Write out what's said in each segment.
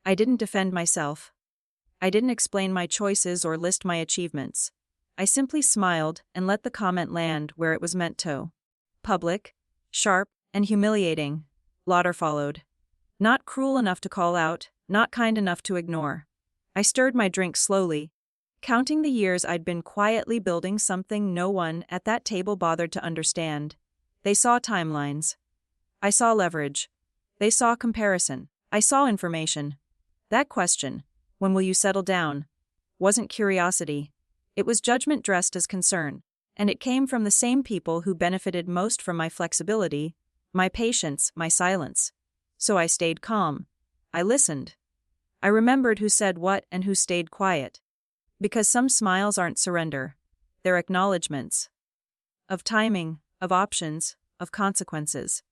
I didn't defend myself. I didn't explain my choices or list my achievements. I simply smiled and let the comment land where it was meant to. Public, sharp, and humiliating. Laughter followed. Not cruel enough to call out, not kind enough to ignore. I stirred my drink slowly, counting the years I'd been quietly building something no one at that table bothered to understand. They saw timelines. I saw leverage. They saw comparison. I saw information. That question, when will you settle down, wasn't curiosity. It was judgment dressed as concern, and it came from the same people who benefited most from my flexibility, my patience, my silence. So I stayed calm. I listened. I remembered who said what and who stayed quiet. Because some smiles aren't surrender. They're acknowledgments. Of timing, of options, of consequences.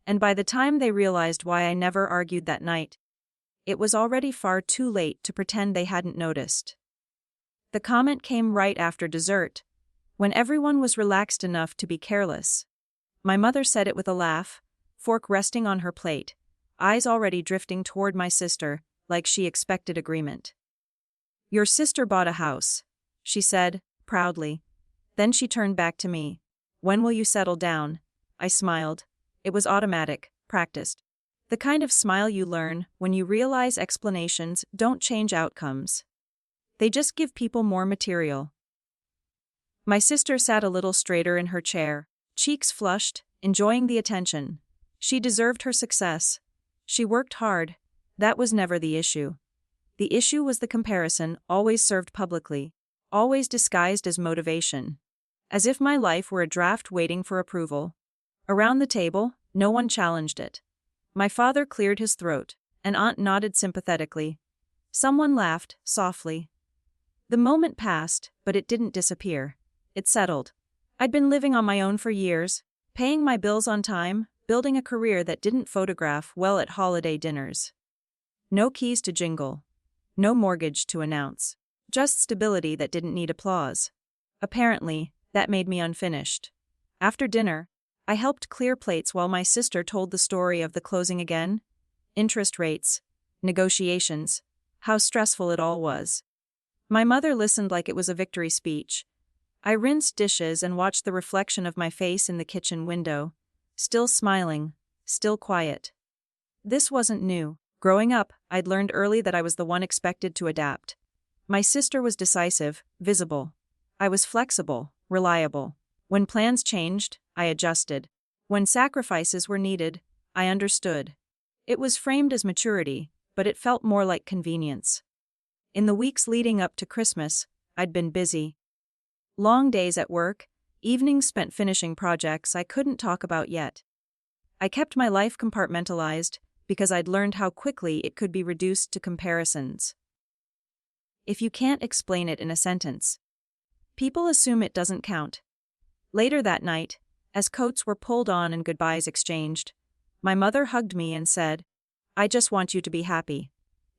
And by the time they realized why I never argued that night, it was already far too late to pretend they hadn't noticed. The comment came right after dessert, when everyone was relaxed enough to be careless. My mother said it with a laugh, fork resting on her plate, eyes already drifting toward my sister, like she expected agreement. "Your sister bought a house," she said, proudly. Then she turned back to me. "When will you settle down?" I smiled. It was automatic, practiced. The kind of smile you learn when you realize explanations don't change outcomes. They just give people more material. My sister sat a little straighter in her chair, cheeks flushed, enjoying the attention. She deserved her success. She worked hard. That was never the issue. The issue was the comparison, always served publicly, always disguised as motivation. As if my life were a draft waiting for approval. Around the table, no one challenged it. My father cleared his throat, and Aunt nodded sympathetically. Someone laughed, softly. The moment passed, but it didn't disappear. It settled. I'd been living on my own for years, paying my bills on time, building a career that didn't photograph well at holiday dinners. No keys to jingle. No mortgage to announce. Just stability that didn't need applause. Apparently, that made me unfinished. After dinner, I helped clear plates while my sister told the story of the closing again. Interest rates, negotiations, how stressful it all was. My mother listened like it was a victory speech. I rinsed dishes and watched the reflection of my face in the kitchen window, still smiling, still quiet. This wasn't new. Growing up, I'd learned early that I was the one expected to adapt. My sister was decisive, visible. I was flexible, reliable. When plans changed, I adjusted. When sacrifices were needed, I understood. It was framed as maturity, but it felt more like convenience. In the weeks leading up to Christmas, I'd been busy. Long days at work, evenings spent finishing projects I couldn't talk about yet. I kept my life compartmentalized because I'd learned how quickly it could be reduced to comparisons. If you can't explain it in a sentence, people assume it doesn't count. Later that night, as coats were pulled on and goodbyes exchanged, my mother hugged me and said, "I just want you to be happy."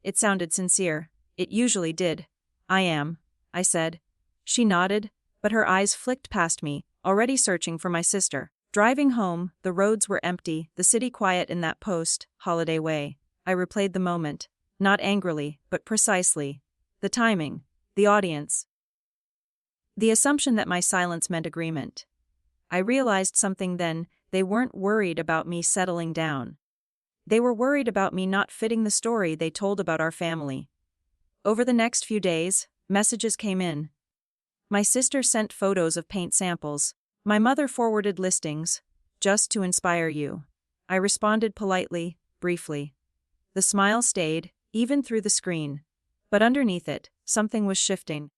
It sounded sincere. It usually did. "I am," I said. She nodded, but her eyes flicked past me, already searching for my sister. Driving home, the roads were empty, the city quiet in that post-holiday way. I replayed the moment, not angrily, but precisely. The timing, the audience. The assumption that my silence meant agreement. I realized something then. They weren't worried about me settling down. They were worried about me not fitting the story they told about our family. Over the next few days, messages came in. My sister sent photos of paint samples. My mother forwarded listings, "Just to inspire you." I responded politely, briefly. The smile stayed, even through the screen. But underneath it, something was shifting.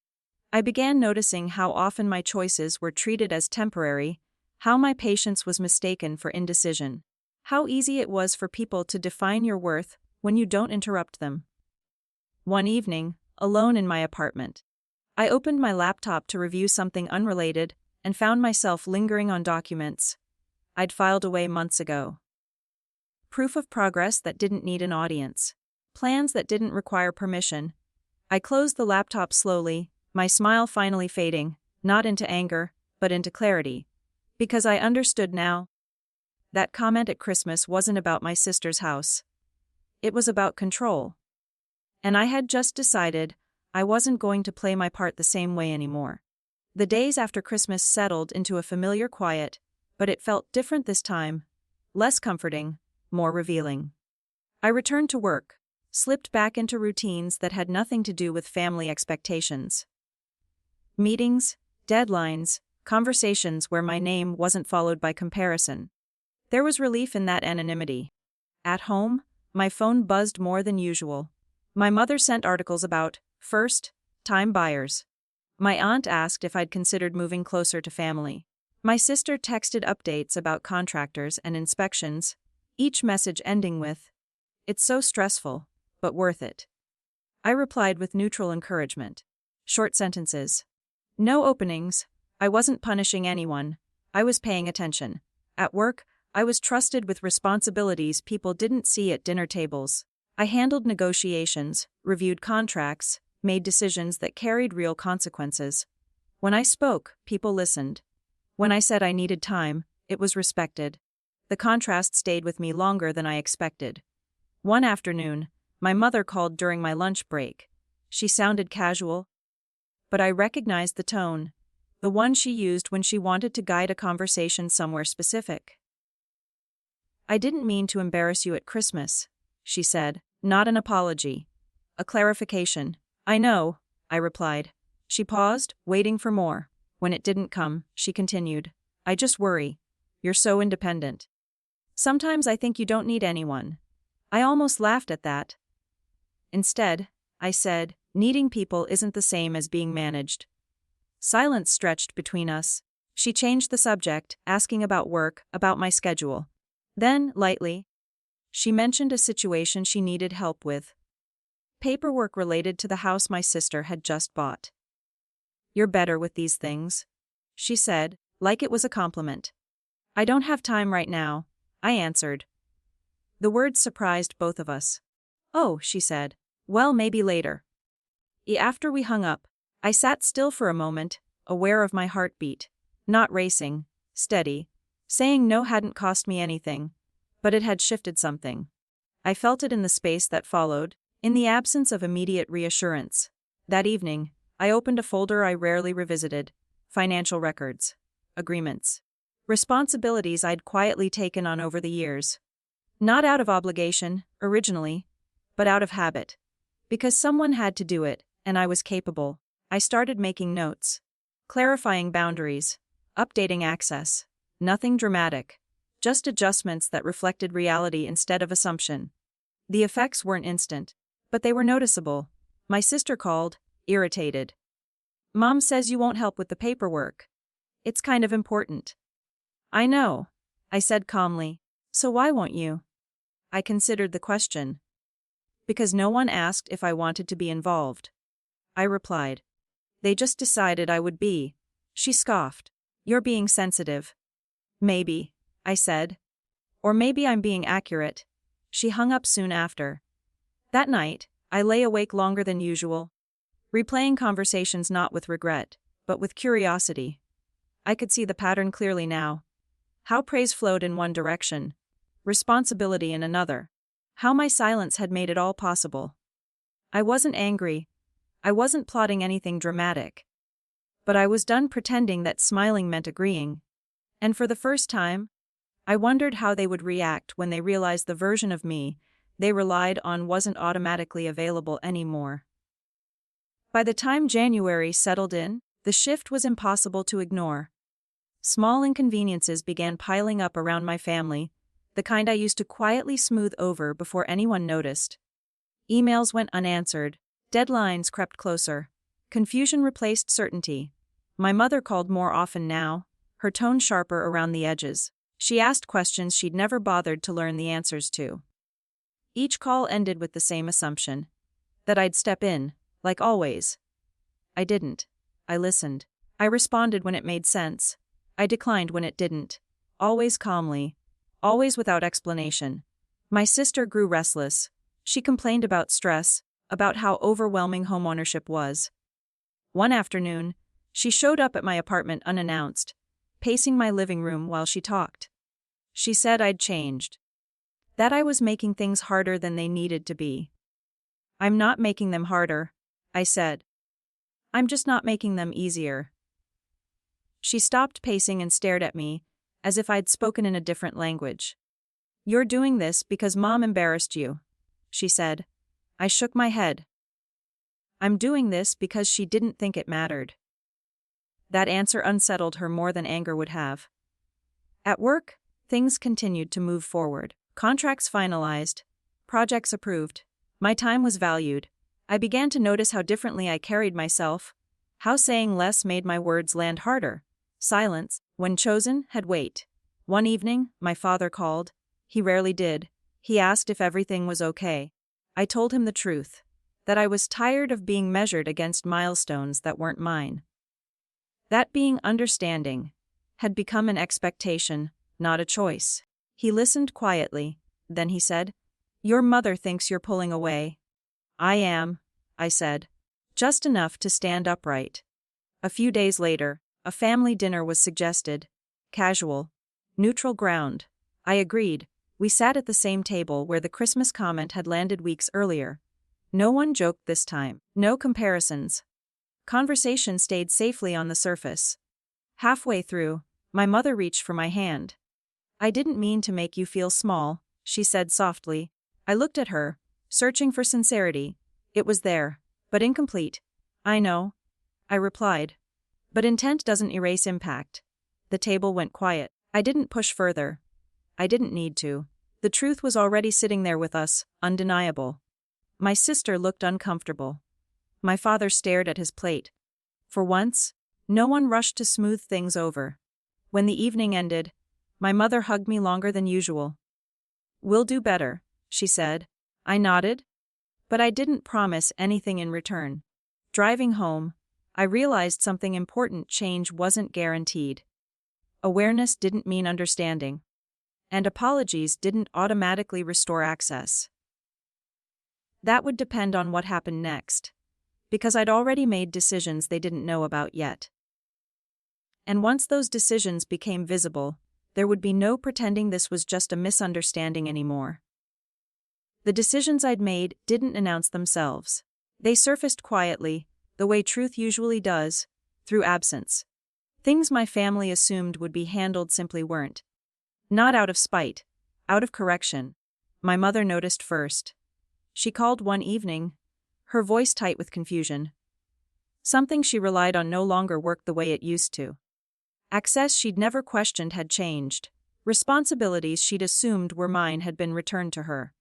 I began noticing how often my choices were treated as temporary, how my patience was mistaken for indecision, how easy it was for people to define your worth when you don't interrupt them. One evening, alone in my apartment, I opened my laptop to review something unrelated and found myself lingering on documents I'd filed away months ago. Proof of progress that didn't need an audience. Plans that didn't require permission. I closed the laptop slowly, my smile finally fading, not into anger, but into clarity. Because I understood now. That comment at Christmas wasn't about my sister's house. It was about control. And I had just decided I wasn't going to play my part the same way anymore. The days after Christmas settled into a familiar quiet, but it felt different this time, less comforting, more revealing. I returned to work, slipped back into routines that had nothing to do with family expectations. Meetings, deadlines, conversations where my name wasn't followed by comparison. There was relief in that anonymity. At home, my phone buzzed more than usual. My mother sent articles about first-time buyers. My aunt asked if I'd considered moving closer to family. My sister texted updates about contractors and inspections, each message ending with, "It's so stressful, but worth it." I replied with neutral encouragement. Short sentences. No openings. I wasn't punishing anyone. I was paying attention. At work, I was trusted with responsibilities people didn't see at dinner tables. I handled negotiations, reviewed contracts, made decisions that carried real consequences. When I spoke, people listened. When I said I needed time, it was respected. The contrast stayed with me longer than I expected. One afternoon, my mother called during my lunch break. She sounded casual, but I recognized the tone, the one she used when she wanted to guide a conversation somewhere specific. "I didn't mean to embarrass you at Christmas," she said, not an apology. A clarification. "I know," I replied. She paused, waiting for more. When it didn't come, she continued, "I just worry. You're so independent. Sometimes I think you don't need anyone." I almost laughed at that. Instead, I said, "Needing people isn't the same as being managed." Silence stretched between us. She changed the subject, asking about work, about my schedule. Then, lightly, she mentioned a situation she needed help with. Paperwork related to the house my sister had just bought. "You're better with these things," she said, like it was a compliment. "I don't have time right now," I answered. The words surprised both of us. "Oh," she said. "Well, maybe later." After we hung up, I sat still for a moment, aware of my heartbeat. Not racing, steady. Saying no hadn't cost me anything, but it had shifted something. I felt it in the space that followed, in the absence of immediate reassurance. That evening, I opened a folder I rarely revisited: financial records, agreements, responsibilities I'd quietly taken on over the years. Not out of obligation, originally, but out of habit. Because someone had to do it, and I was capable. I started making notes, clarifying boundaries, updating access. Nothing dramatic, just adjustments that reflected reality instead of assumption. The effects weren't instant, but they were noticeable. My sister called, irritated. "Mom says you won't help with the paperwork. It's kind of important." "I know," I said calmly. "So why won't you?" I considered the question. "Because no one asked if I wanted to be involved," I replied. "They just decided I would be." She scoffed. "You're being sensitive." "Maybe," I said. "Or maybe I'm being accurate." She hung up soon after. That night, I lay awake longer than usual, replaying conversations not with regret, but with curiosity. I could see the pattern clearly now. How praise flowed in one direction, responsibility in another. How my silence had made it all possible. I wasn't angry. I wasn't plotting anything dramatic. But I was done pretending that smiling meant agreeing. And for the first time, I wondered how they would react when they realized the version of me they relied on wasn't automatically available anymore. By the time January settled in, the shift was impossible to ignore. Small inconveniences began piling up around my family, the kind I used to quietly smooth over before anyone noticed. Emails went unanswered, deadlines crept closer, confusion replaced certainty. My mother called more often now, her tone sharper around the edges. She asked questions she'd never bothered to learn the answers to. Each call ended with the same assumption: that I'd step in, like always. I didn't. I listened. I responded when it made sense. I declined when it didn't. Always calmly. Always without explanation. My sister grew restless. She complained about stress, about how overwhelming homeownership was. One afternoon, she showed up at my apartment unannounced, pacing my living room while she talked. She said I'd changed. That I was making things harder than they needed to be. I'm not making them harder, I said. I'm just not making them easier. She stopped pacing and stared at me, as if I'd spoken in a different language. You're doing this because Mom embarrassed you, she said. I shook my head. I'm doing this because she didn't think it mattered. That answer unsettled her more than anger would have. At work, things continued to move forward. Contracts finalized, projects approved. My time was valued. I began to notice how differently I carried myself, how saying less made my words land harder. Silence, when chosen, had weight. One evening, my father called. He rarely did. He asked if everything was okay. I told him the truth, that I was tired of being measured against milestones that weren't mine. That being understanding had become an expectation, not a choice. He listened quietly, then he said, "Your mother thinks you're pulling away." "I am," I said. Just enough to stand upright. A few days later, a family dinner was suggested. Casual. Neutral ground. I agreed. We sat at the same table where the Christmas comment had landed weeks earlier. No one joked this time. No comparisons. Conversation stayed safely on the surface. Halfway through, my mother reached for my hand. "I didn't mean to make you feel small," she said softly. I looked at her, searching for sincerity. It was there, but incomplete. "I know," I replied. "But intent doesn't erase impact." The table went quiet. I didn't push further. I didn't need to. The truth was already sitting there with us, undeniable. My sister looked uncomfortable. My father stared at his plate. For once, no one rushed to smooth things over. When the evening ended, my mother hugged me longer than usual. "We'll do better," she said. I nodded, but I didn't promise anything in return. Driving home, I realized something important: change wasn't guaranteed. Awareness didn't mean understanding. And apologies didn't automatically restore access. That would depend on what happened next, because I'd already made decisions they didn't know about yet. And once those decisions became visible, there would be no pretending this was just a misunderstanding anymore. The decisions I'd made didn't announce themselves. They surfaced quietly, the way truth usually does, through absence. Things my family assumed would be handled simply weren't. Not out of spite, out of correction. My mother noticed first. She called one evening, her voice tight with confusion. Something she relied on no longer worked the way it used to. Access she'd never questioned had changed. Responsibilities she'd assumed were mine had been returned to her.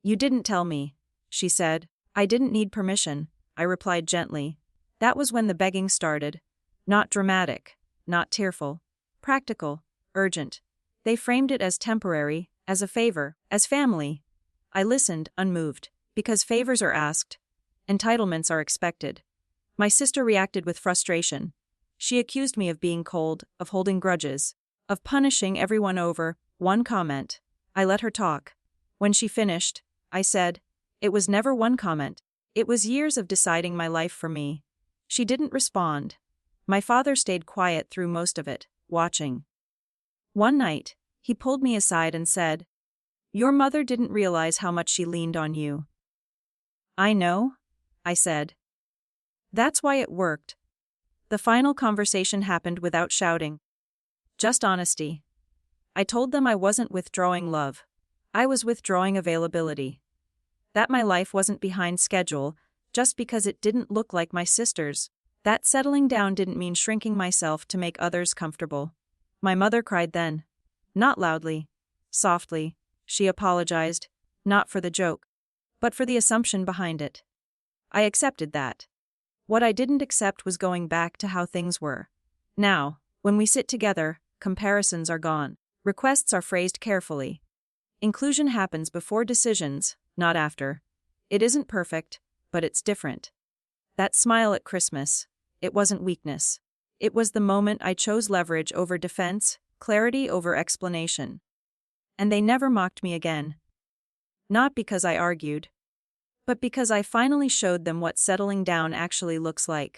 "You didn't tell me," she said. "I didn't need permission," I replied gently. That was when the begging started. Not dramatic, not tearful. Practical, urgent. They framed it as temporary, as a favor, as family. I listened, unmoved, because favors are asked. Entitlements are expected. My sister reacted with frustration. She accused me of being cold, of holding grudges, of punishing everyone over one comment. I let her talk. When she finished, I said, "It was never one comment. It was years of deciding my life for me." She didn't respond. My father stayed quiet through most of it, watching. One night, he pulled me aside and said, "Your mother didn't realize how much she leaned on you." "I know," I said. That's why it worked. The final conversation happened without shouting. Just honesty. I told them I wasn't withdrawing love. I was withdrawing availability. That my life wasn't behind schedule, just because it didn't look like my sister's. That settling down didn't mean shrinking myself to make others comfortable. My mother cried then. Not loudly. Softly. She apologized, not for the joke, but for the assumption behind it. I accepted that. What I didn't accept was going back to how things were. Now, when we sit together, comparisons are gone. Requests are phrased carefully. Inclusion happens before decisions, not after. It isn't perfect, but it's different. That smile at Christmas, it wasn't weakness. It was the moment I chose leverage over defense, clarity over explanation. And they never mocked me again. Not because I argued, but because I finally showed them what settling down actually looks like.